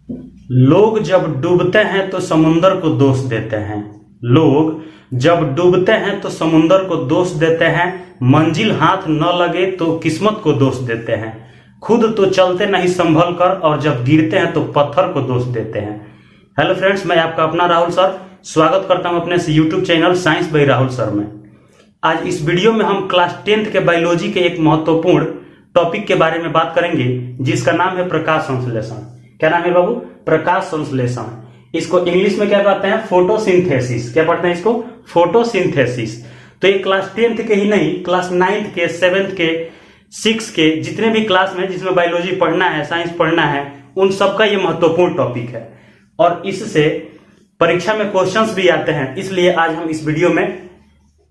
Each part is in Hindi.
लोग जब डूबते हैं तो समुंदर को दोष देते हैं। लोग जब डूबते हैं तो समुंदर को दोष देते हैं। मंजिल हाथ न लगे तो किस्मत को दोष देते हैं। खुद तो चलते नहीं संभल कर, और जब गिरते हैं तो पत्थर को दोष देते हैं। हेलो फ्रेंड्स, मैं आपका अपना राहुल सर स्वागत करता हूं अपने YouTube channel science by Rahul sir में। आज इस वीडियो में हम क्लास 10th के बायोलॉजी के एक महत्वपूर्ण टॉपिक के बारे में बात करेंगे, जिसका नाम है प्रकाश संश्लेषण। क्या नाम है बाबू? प्रकाश संश्लेषण। इसको इंग्लिश में क्या कहते हैं? फोटोसिंथेसिस। क्या पढ़ते हैं इसको? फोटोसिंथेसिस। तो ये क्लास 10th के ही नहीं, क्लास 9th के, 7th के, 6th के जितने भी क्लास में जिसमें बायोलॉजी पढ़ना है, साइंस पढ़ना है, उन सबका ये महत्वपूर्ण टॉपिक है और इससे परीक्षा में क्वेश्चंस भी आते हैं। इसलिए आज हम इस वीडियो में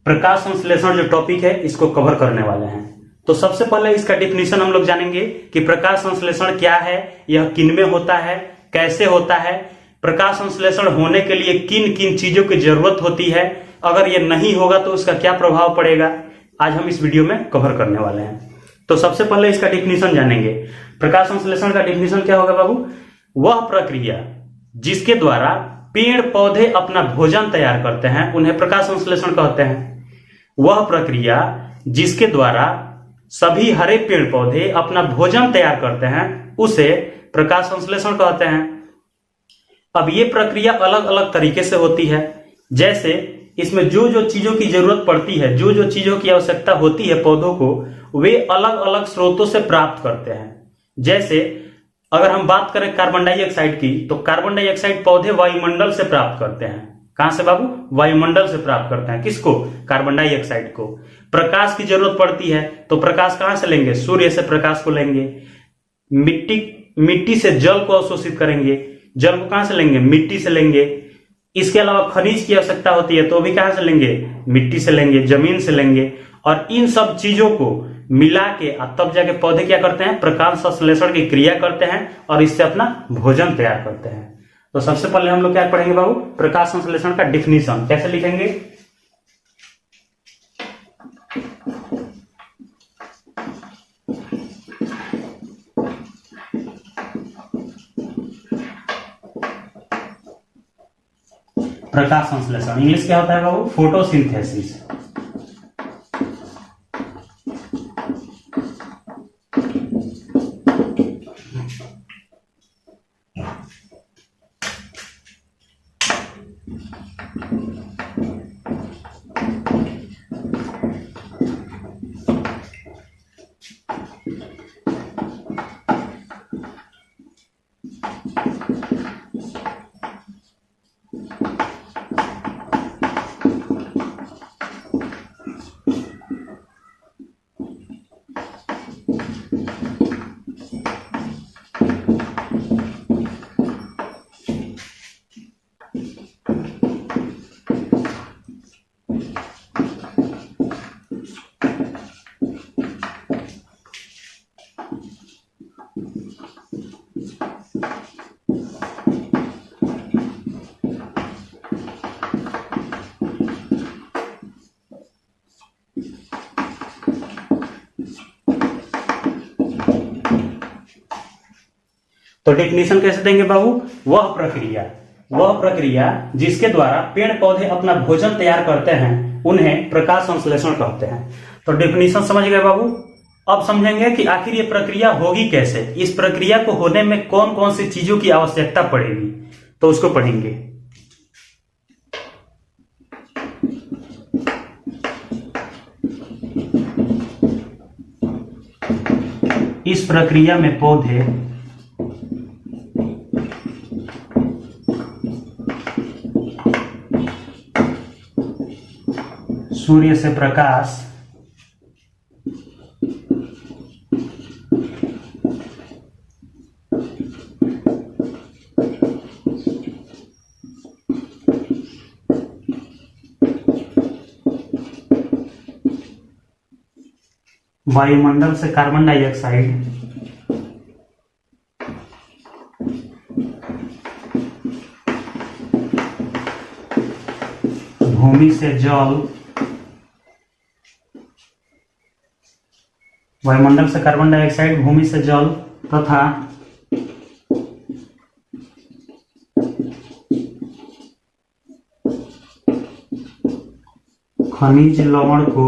प्रकाश संश्लेषण जो टॉपिक है इसको कवर करने वाले हैं। तो सबसे पहले इसका डिफिनीशन हम लोग जानेंगे कि प्रकाश संश्लेषण क्या है, यह किन में होता है, कैसे होता है, प्रकाश संश्लेषण होने के लिए किन किन चीजों की जरूरत होती है, अगर यह नहीं होगा तो उसका क्या प्रभाव पड़ेगा, आज हम इस वीडियो में कवर करने वाले हैं। तो सबसे पहले इसका डिफिनीशन जानेंगे। प्रकाश संश्लेषण का डिफिनीशन क्या होगा बाबू? वह प्रक्रिया जिसके द्वारा पेड़ पौधे अपना भोजन तैयार करते हैं उन्हें प्रकाश संश्लेषण कहते हैं। वह प्रक्रिया जिसके द्वारा सभी हरे पेड़ पौधे अपना भोजन तैयार करते हैं उसे प्रकाश संश्लेषण कहते हैं। अब ये प्रक्रिया अलग अलग तरीके से होती है। जैसे इसमें जो जो चीजों की जरूरत पड़ती है, जो जो चीजों की आवश्यकता होती है पौधों को, वे अलग अलग स्रोतों से प्राप्त करते हैं। जैसे अगर हम बात करें कार्बन डाइऑक्साइड की, तो कार्बन डाइऑक्साइड पौधे वायुमंडल से प्राप्त करते हैं। कहां से बाबू? वायुमंडल से प्राप्त करते हैं। किसको? कार्बन डाइऑक्साइड को। प्रकाश की जरूरत पड़ती है तो प्रकाश कहां से लेंगे? सूर्य से प्रकाश को लेंगे। मिट्टी से जल को अवशोषित करेंगे। जल को कहां से लेंगे? मिट्टी से लेंगे। इसके अलावा खनिज की आवश्यकता होती है तो भी कहां से लेंगे? मिट्टी से लेंगे, जमीन से लेंगे। और इन सब चीजों को मिला के तब जाके पौधे क्या करते हैं? प्रकाश संश्लेषण की क्रिया करते हैं और इससे अपना भोजन तैयार करते हैं। तो सबसे पहले हम लोग क्या पढ़ेंगे बाबू? प्रकाश संश्लेषण का डिफिनीशन। कैसे लिखेंगे? प्रकाश संश्लेषण इंग्लिश क्या होता है बाबू? फोटोसिंथेसिस। तो डेफिनेशन कैसे देंगे बाबू? वह प्रक्रिया जिसके द्वारा पेड़ पौधे अपना भोजन तैयार करते हैं उन्हें प्रकाश संश्लेषण कहते हैं। तो डेफिनेशन समझ गए बाबू? अब समझेंगे कि आखिर ये प्रक्रिया होगी कैसे, इस प्रक्रिया को होने में कौन कौन सी चीजों की आवश्यकता पड़ेगी, तो उसको पढ़ेंगे। इस प्रक्रिया में पौधे सूर्य से प्रकाश, वायुमंडल से कार्बन डाइऑक्साइड, भूमि से जल, वायुमंडल से कार्बन डाइऑक्साइड, भूमि से जल तथा खनिज लवण को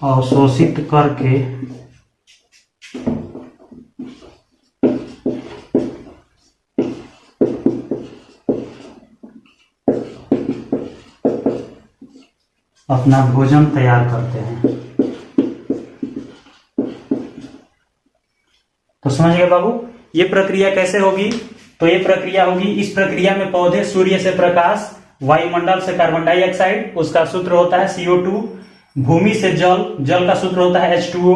अवशोषित करके अपना भोजन तैयार करते हैं। तो समझ गए बाबू, ये प्रक्रिया कैसे होगी? तो ये प्रक्रिया होगी, इस प्रक्रिया में पौधे सूर्य से प्रकाश, वायुमंडल से कार्बन डाइऑक्साइड, उसका सूत्र होता है CO2, भूमि से जल, जल का सूत्र होता है H2O,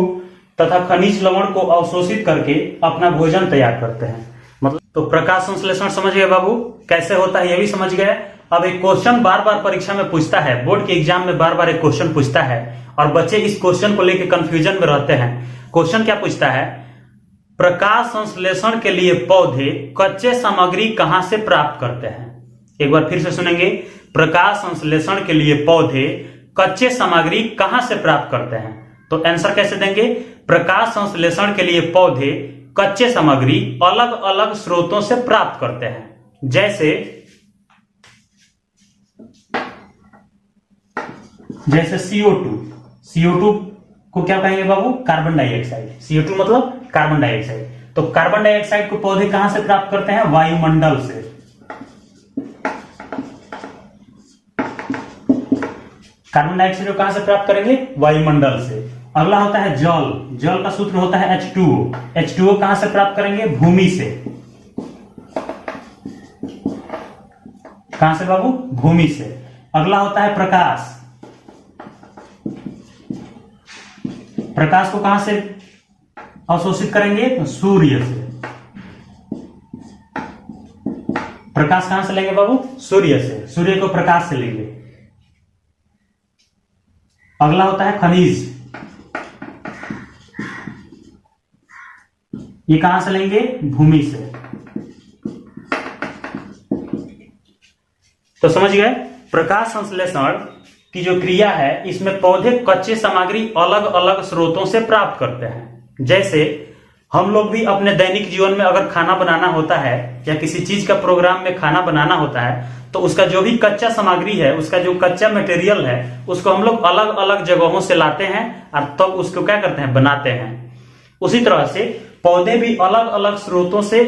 तथा खनिज लवण को अवशोषित करके अपना भोजन तैयार करते हैं। मतलब तो प्रकाश संश्लेषण समझ गए बाबू कैसे होता है, ये भी समझ गए। अब एक क्वेश्चन बार बार परीक्षा में पूछता है, बोर्ड के एग्जाम में बार बार एक क्वेश्चन पूछता है और बच्चे इस क्वेश्चन को लेकर कंफ्यूजन में रहते हैं। क्वेश्चन क्या पूछता है? प्रकाश संश्लेषण के लिए पौधे कच्चे सामग्री कहां से प्राप्त करते हैं? एक बार फिर से सुनेंगे, प्रकाश संश्लेषण के लिए पौधे कच्चे सामग्री कहां से प्राप्त करते हैं? तो आंसर कैसे देंगे? प्रकाश संश्लेषण के लिए पौधे कच्चे सामग्री अलग अलग स्रोतों से प्राप्त करते हैं। जैसे CO2 को क्या कहेंगे बाबू? Carbon dioxide. CO2 मतलब कार्बन डाइऑक्साइड। तो कार्बन डाइऑक्साइड को पौधे कहां से प्राप्त करते हैं? वायुमंडल से। कार्बन डाइऑक्साइड को कहां से प्राप्त करेंगे? वायुमंडल से। अगला होता है जल, जल का सूत्र होता है H2O। H2O कहां से प्राप्त करेंगे? भूमि से। कहां से बाबू? भूमि से। अगला होता है प्रकाश, प्रकाश को कहां से अवशोषित करेंगे? तो सूर्य से। प्रकाश कहां से लेंगे बाबू? सूर्य से। सूर्य को प्रकाश से लेंगे। अगला होता है खनिज, ये कहां से लेंगे? भूमि से। तो समझ गए, प्रकाश संश्लेषण की जो क्रिया है इसमें पौधे कच्चे सामग्री अलग अलग स्रोतों से प्राप्त करते हैं। जैसे हम लोग भी अपने दैनिक जीवन में अगर खाना बनाना होता है या किसी चीज का प्रोग्राम में खाना बनाना होता है तो उसका जो भी कच्चा सामग्री है, उसका जो कच्चा मटेरियल है, उसको हम लोग अलग अलग जगहों से लाते हैं और तब उसको क्या करते हैं? बनाते हैं। उसी तरह से पौधे भी अलग अलग स्रोतों से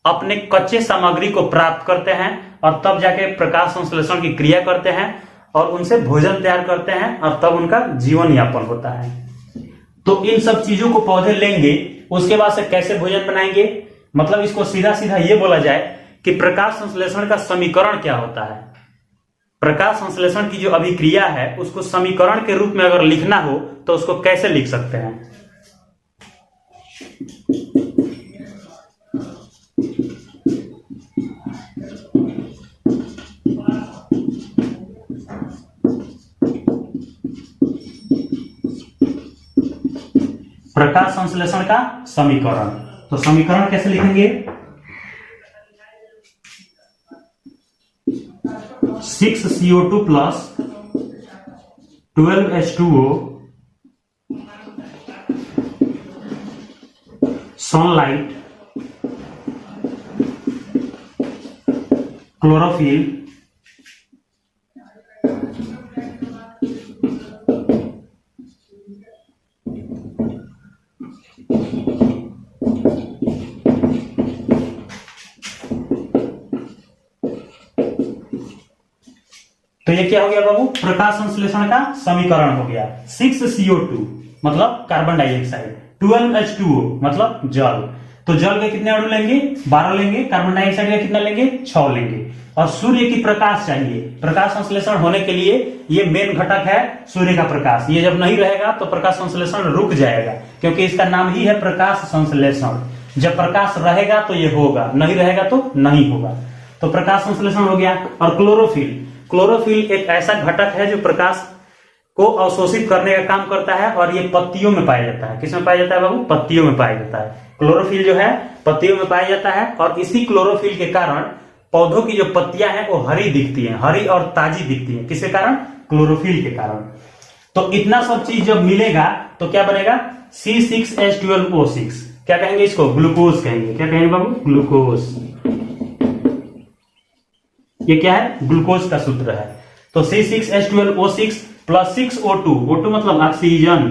अपने कच्चे सामग्री को प्राप्त करते हैं और तब जाके प्रकाश संश्लेषण की क्रिया करते हैं और उनसे भोजन तैयार करते हैं और तब उनका जीवन यापन होता है। तो इन सब चीजों को पौधे लेंगे, उसके बाद से कैसे भोजन बनाएंगे? मतलब इसको सीधा सीधा ये बोला जाए कि प्रकाश संश्लेषण का समीकरण क्या होता है। प्रकाश संश्लेषण की जो अभिक्रिया है उसको समीकरण के रूप में अगर लिखना हो तो उसको कैसे लिख सकते हैं? प्रकाश संश्लेषण का समीकरण, तो समीकरण कैसे लिखेंगे? 6CO2 plus 12H2O sunlight chlorophyll तो ये क्या हो गया बाबू? प्रकाश संश्लेषण का समीकरण हो गया। 6CO2 मतलब कार्बन डाइऑक्साइड, 12H2O मतलब जल। तो जल के कितने अणु लेंगे? 12 लेंगे। कार्बन डाइऑक्साइड का कितना लेंगे? 6 लेंगे। और सूर्य की प्रकाश चाहिए। प्रकाश संश्लेषण होने के लिए ये मेन घटक है सूर्य का प्रकाश। ये जब नहीं रहेगा तो प्रकाश संश्लेषण रुक जाएगा, क्योंकि इसका नाम ही है प्रकाश संश्लेषण। जब प्रकाश रहेगा तो ये होगा, नहीं रहेगा तो नहीं होगा। तो प्रकाश संश्लेषण हो गया। और क्लोरोफिल, क्लोरोफिल एक ऐसा घटक है जो प्रकाश को अवशोषित करने का काम करता है और ये पत्तियों में पाया जाता है। किसमें पाया जाता है बाबू? पत्तियों में पाया जाता है। क्लोरोफिल जो है पत्तियों में पाया जाता है और इसी क्लोरोफिल के कारण पौधों की जो पत्तियां हैं वो हरी दिखती हैं, हरी और ताजी दिखती हैं। किसके कारण? क्लोरोफिल के कारण। तो इतना सब चीज जब मिलेगा तो क्या बनेगा? C6H12O6। क्या कहेंगे इसको? ग्लूकोज कहेंगे। क्या कहेंगे बाबू? ग्लूकोज। ये क्या है? ग्लूकोज का सूत्र है। तो C6H12O6 प्लस 6O2, O2 मतलब ऑक्सीजन,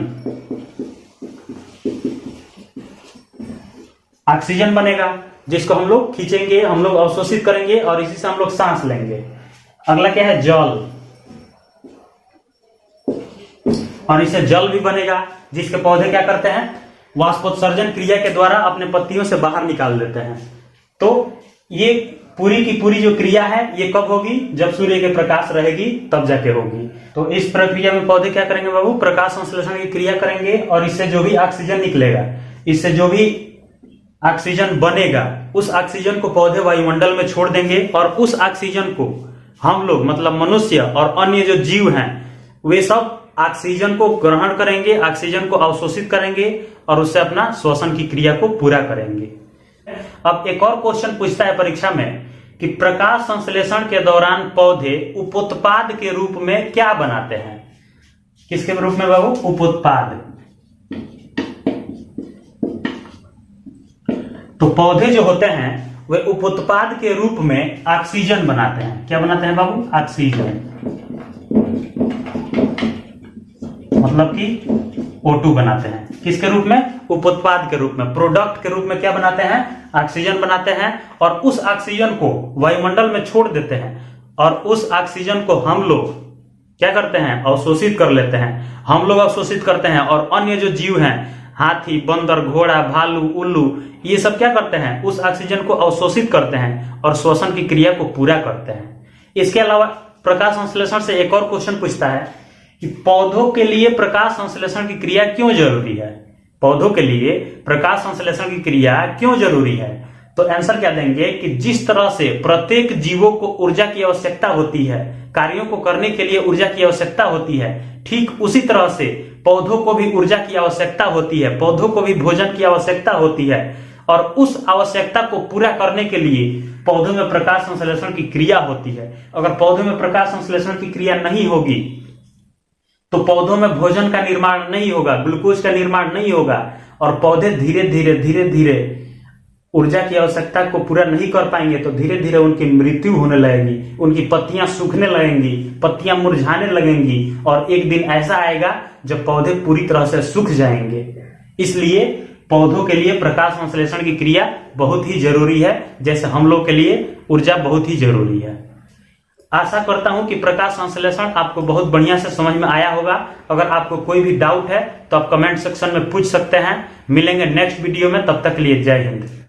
ऑक्सीजन बनेगा जिसको हम लोग खींचेंगे, हम लोग अवशोषित करेंगे और इसी से हम लोग सांस लेंगे। अगला क्या है? जल, और इससे जल भी बनेगा जिसके पौधे क्या करते हैं? वाष्पोत्सर्जन क्रिया के द्वारा अपने पत्तियों से बाहर निकाल देते हैं। तो ये पूरी की पूरी जो क्रिया है ये कब होगी? जब सूर्य के प्रकाश रहेगी तब जाके होगी। तो इस प्रक्रिया में पौधे क्या करेंगे बाबू? प्रकाश संश्लेषण की क्रिया करेंगे और इससे जो भी ऑक्सीजन निकलेगा, इससे जो भी ऑक्सीजन बनेगा, उस ऑक्सीजन को पौधे वायुमंडल में छोड़ देंगे और उस ऑक्सीजन को हम लोग मतलब मनुष्य और अन्य जो जीव हैं वे सब ऑक्सीजन को ग्रहण करेंगे, ऑक्सीजन को अवशोषित करेंगे और उससे अपना श्वसन की क्रिया को पूरा करेंगे। अब एक और क्वेश्चन पूछता है परीक्षा में कि प्रकाश संश्लेषण के दौरान पौधे उपोत्पाद के रूप में क्या बनाते हैं? किसके रूप में बाबू? उपोत्पाद। तो पौधे जो होते हैं वे उपोत्पाद के रूप में ऑक्सीजन बनाते हैं। क्या बनाते हैं बाबू? ऑक्सीजन, मतलब कि O2 बनाते हैं। किसके रूप में? उपोत्पाद के रूप में, प्रोडक्ट के रूप में क्या बनाते हैं? ऑक्सीजन बनाते हैं और उस ऑक्सीजन को वायुमंडल में छोड़ देते हैं और उस ऑक्सीजन को हम लोग क्या करते हैं? अवशोषित कर लेते हैं। हम लोग अवशोषित करते हैं और अन्य जो जीव हैं, हाथी, बंदर, घोड़ा, भालू, उल्लू, ये सब क्या करते हैं? उस ऑक्सीजन को अवशोषित करते हैं और श्वसन की क्रिया को पूरा करते हैं। इसके अलावा प्रकाश संश्लेषण से एक और क्वेश्चन पूछता है कि पौधों के लिए प्रकाश संश्लेषण की क्रिया क्यों जरूरी है? पौधों के लिए प्रकाश संश्लेषण की क्रिया क्यों जरूरी है? तो आंसर क्या देंगे कि जिस तरह से प्रत्येक जीवों को ऊर्जा की आवश्यकता होती है, कार्यों को करने के लिए ऊर्जा की आवश्यकता होती है, ठीक उसी तरह से पौधों को भी ऊर्जा की आवश्यकता होती है, पौधों को भी भोजन की आवश्यकता होती है और उस आवश्यकता को पूरा करने के लिए पौधों में प्रकाश संश्लेषण की क्रिया होती है। अगर पौधों में प्रकाश संश्लेषण की क्रिया नहीं होगी तो पौधों में भोजन का निर्माण नहीं होगा, ग्लूकोज का निर्माण नहीं होगा और पौधे धीरे धीरे ऊर्जा की आवश्यकता को पूरा नहीं कर पाएंगे तो धीरे धीरे उनकी मृत्यु होने लगेगी, उनकी पत्तियां सूखने लगेंगी, पत्तियां मुरझाने लगेंगी और एक दिन ऐसा आएगा जब पौधे पूरी तरह से सूख जाएंगे। इसलिए पौधों के लिए प्रकाश संश्लेषण की क्रिया बहुत ही जरूरी है, जैसे हम लोग के लिए ऊर्जा बहुत ही जरूरी है। आशा करता हूं कि प्रकाश संश्लेषण आपको बहुत बढ़िया से समझ में आया होगा। अगर आपको कोई भी डाउट है तो आप कमेंट सेक्शन में पूछ सकते हैं। मिलेंगे नेक्स्ट वीडियो में, तब तक के लिए जय हिंद।